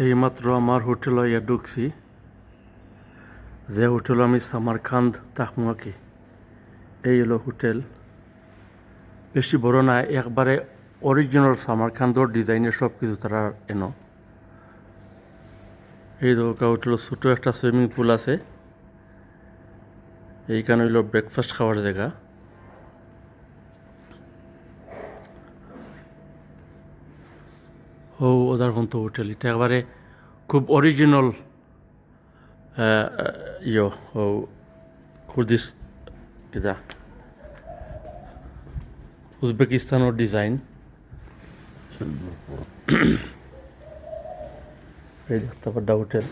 এইমাত্র আমার হোটেলে ইয়া ঢুকছি, যে হোটেল আমি সামারকান্দ থাকবো আর কি। এই হলো হোটেল, বেশি বড় না, একবারে অরিজিনাল সামারকান্দর ডিজাইনের সব কিছু তারা এনো। এই দরকার হোটেল ছোটো একটা সুইমিং পুল আছে, এইখানে হইল ব্রেকফাস্ট খাওয়ার জায়গা। ও ওদার পর্যন্ত হোটেল, এটা একবারে খুব অরিজিনাল ও কুর্দিস কিতা উজবেকিস্তানের ডিজাইন। এই দেখতে পাড্ডা হোটেল।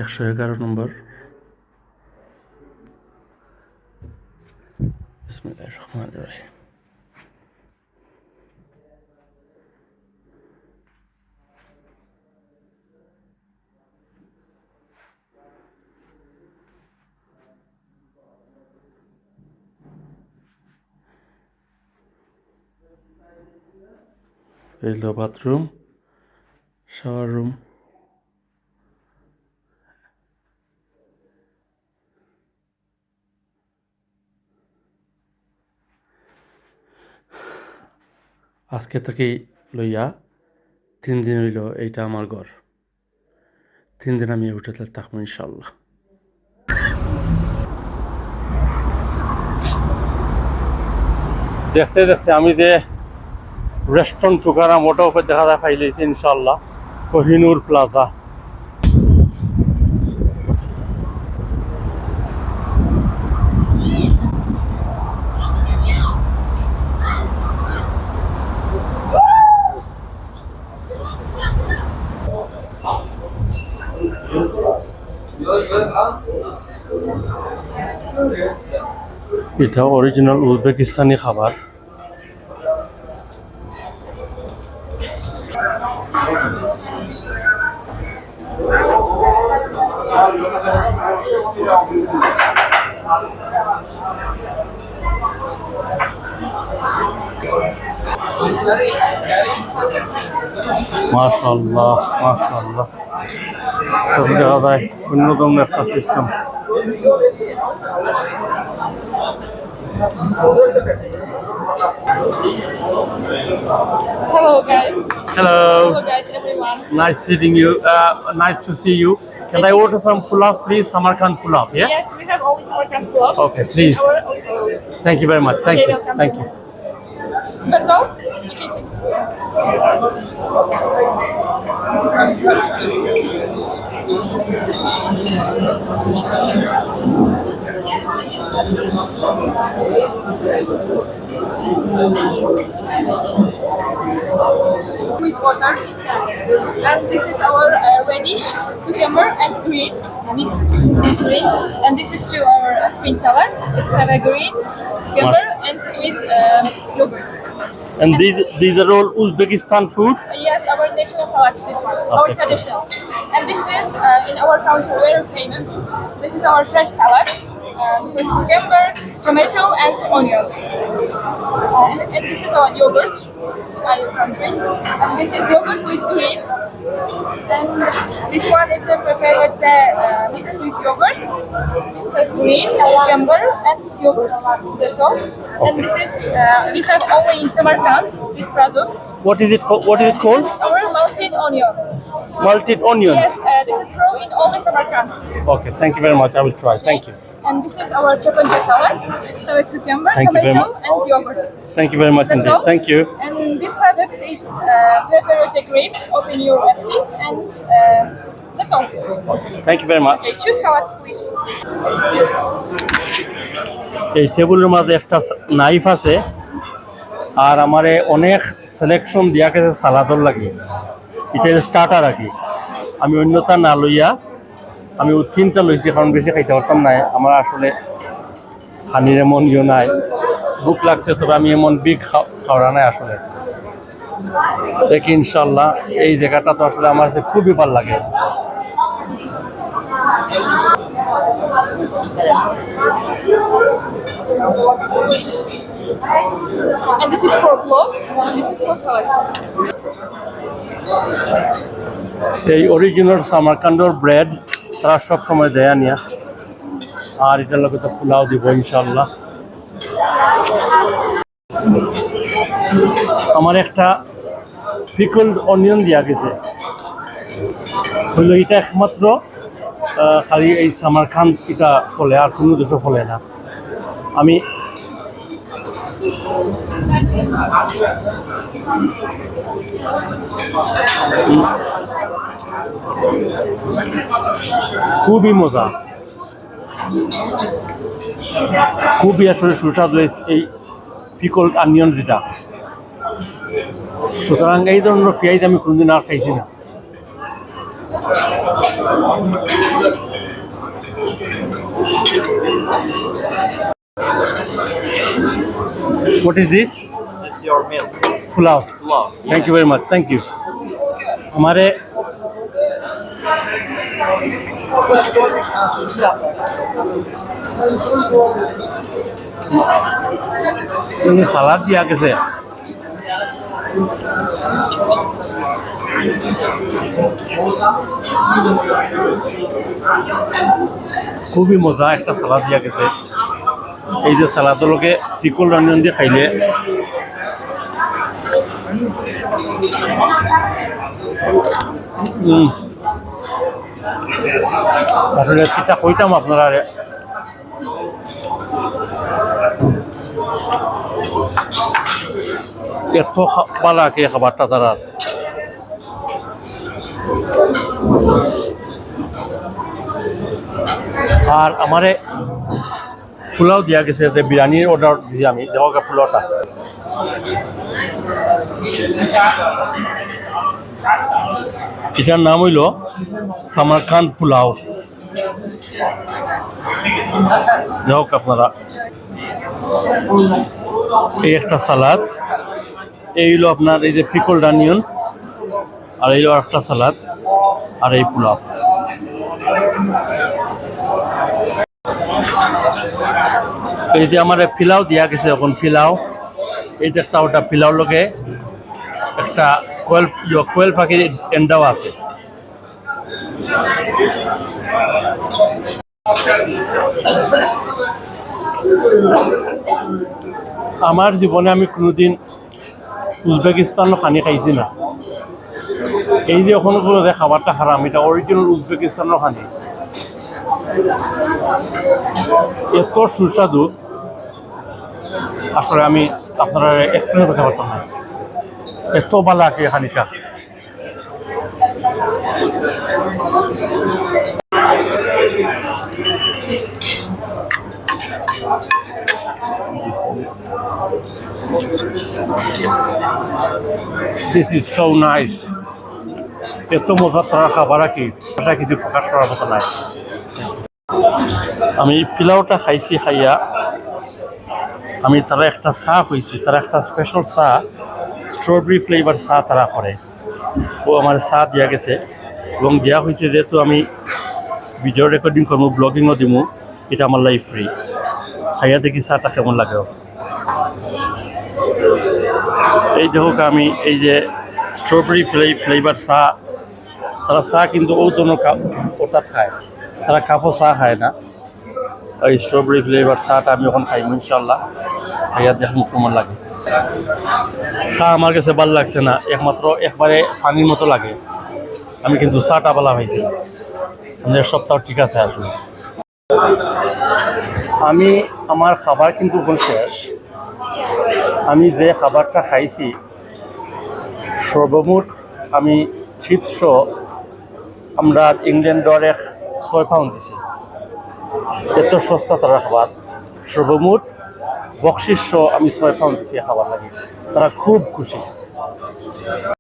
একশো 11 নম্বর। বিসমিল্লাহির রহমানির রহিম। এই হলো বাথরুম, শাওয়ার রুম। আজকে থেকেই লইয়া 3 দিন হইল এইটা আমার ঘর। 3 দিন আমি এই হোটেলে থাকবো ইনশাল্লাহ। দেখতে দেখতে আমি যে রেস্টুরেন্ট টুকারাম ওটা উপর দেখা যায় পাইলেছি ইনশাল্লাহ, কোহিনুর প্লাজা। এটা অরিজিনাল উজবেকিস্তানি খাবার। মাশাআল্লাহ মাশাআল্লাহ, তবে দেখা যায় অন্যতম একটা system. Hello guys. Hello. Hello guys everyone. Nice meeting you. Nice to see you. Can I order some pulao, please? Samarkand pulao, yeah? Yes, we have always Samarkand pulao. Okay, please. Thank you very much. Thank Okay, you. welcome. Thank you. That's all? With water, and this is our radish, cucumber, and green mix with green, and this is to our spring salad. It have a green cucumber and with yogurt. And these are all Uzbekistan food? Yes, our national salad is this one, our Okay. traditional. And this is in our country very famous. This is our fresh salad with cucumber, tomato, and onion. And this is our yogurt in our country. And this is yogurt with green. And this one is prepared with mix with yogurt. This has green, cucumber, and yogurt. That's all. And this is we have only in Samarkand this product. What is it called? What is it This called? is our mountain onion. Malted onions. Yes, this is grown in only Samarkand. Okay, thank you very much. I will try. Thank you. And this is our chapanca salad. It's with cucumber, Thank you very tomato, much. and yogurt. Thank you very much That's indeed. all. Thank you. And this product is prepared with the grapes, open your appetite, and that's all. Thank you very much. Okay, choose salads, please. এই টেবিলের মাঝে একটা knife আছে, আর আমারে অনেক selection দিয়া গেছে সালাদর লাগে। এটা স্টার্টার আর কি। আমি অন্যতা না লইয়া আমি 3টা লইছি, কারণ বেশি খাইতে পারতাম না। আমার আসলে খানির এমন ইয়ে নাই, ভুক লাগছে, তবে আমি এমন বিগ খাওয়া নাই আসলে। দেখি ইনশাল্লাহ, এই জায়গাটা তো আসলে আমার যে খুবই ভালো লাগে। And this is for plov, and this is for salads. এই অরিজিনাল সামারকান্ডর ব্রেড তারা সব সময় দেয়া নিয়া, আর এটার লোকে তো ফুলাও দিব ইনশাল্লাহ। আমার একটা পিকলড অনিয়ন দিয়া গেছে, হইলো এটা একমাত্র খালি এই সামারকান্দ এটা ফলে, আর কোনো দেশও ফলে না। আমি খুবই মজা, খুবই আসলে সুস্বাদু এই পিকলড অনিয়ন যেটা। সুতরাং এই ধরনের পেঁয়াজ আমি কোনোদিন আর খাইছি না। What is this? This is your meal. Pulao. Pulao. Thank you very much. Thank you. हमारे ini salad dia कैसे? খুবই মজা একটা সালাদ দিয়া গেছে। এই যে সালাদের লগে পিকল অনিয়ন দিয়ে খাইলে আসলে কিটা কইতাম আপনারা, এত ভালো কে খাবারটা তারা। আর আমারে পোলাও দিয়া গেছে, যে বিরিয়ানির অর্ডার দিছি আমি, দেখো পোলাওটা। এটার নাম হইল সামারকান্দ পোলাও। দেখো আপনারা, এই একটা সালাদ, এই হলো আপনার এই যে পিকলড অনিয়ন, আর এই হলো একটা সালাদ, আর এই পোলাও। এই যে আমার পিলাও দিয়া গেছে, এখন পিলাও এই যে একটা ওটা পিলাও লোকে একটা কোয়েল পাখির এন্ডাও আছে। আমার জীবনে আমি কোনোদিন উজবেকিস্তানের খানি খাইছি না। এই যে ওখানে কোনো খাবারটা খারাপ, এটা অরিজিনাল উজবেকিস্তানের খানি, এত সুস্বাদু আসলে আমি আপনারা এক্সপ্লেন করতে পারতাম না, এত ভালো লাগে খানিটা। This is so nice. এত মজা তারা খাবার কি ভাষা কিন্তু প্রকাশ করার মতো নাই। আমি পোলাওটা খাইছি, খাইয়া আমি তারা একটা চা হয়েছি, তারা একটা স্পেশাল চা, স্ট্রবেরি ফ্লেভার চা তারা করে, ও আমার চা দিয়া গেছে এবং দেওয়া হয়েছে যেহেতু আমি ভিডিও রেকর্ডিং করবো, ব্লগিংও দিব, এটা আমার লাইফ ফ্রি। খাইয়া দেখি চাটা কেমন লাগে। এই দেখো আমি এই যে স্ট্রবেরি ফ্লেভার চা, তারা চা কিন্তু ও ধরনের ওটা খায়, তারা কাপও চা খায় না। ওই স্ট্রবেরি ফ্লেভার চাটা আমি এখন খাইব ইনশাল্লাহ। খাইয়া দেখুন কেমন লাগে। চা আমার কাছে ভালো লাগছে না, একমাত্র একবারে পানির মতো লাগে। আমি কিন্তু চাটা ভালো পাইছিলাম, আমাদের সপ্তাহ ঠিক আছে আসলে। আমি আমার খাবার কিন্তু এখন শেষ। আমি যে খাবারটা খাইছি সর্বমোট আমি চিপস আমরা ইংল্যান্ডের 6 পাউন্ড দিছি, এত সস্তা তারা খাবার। সর্বমোট বকশিস আমি 6 পাউন্ড দিছি খাবার লাগে, তারা খুব খুশি।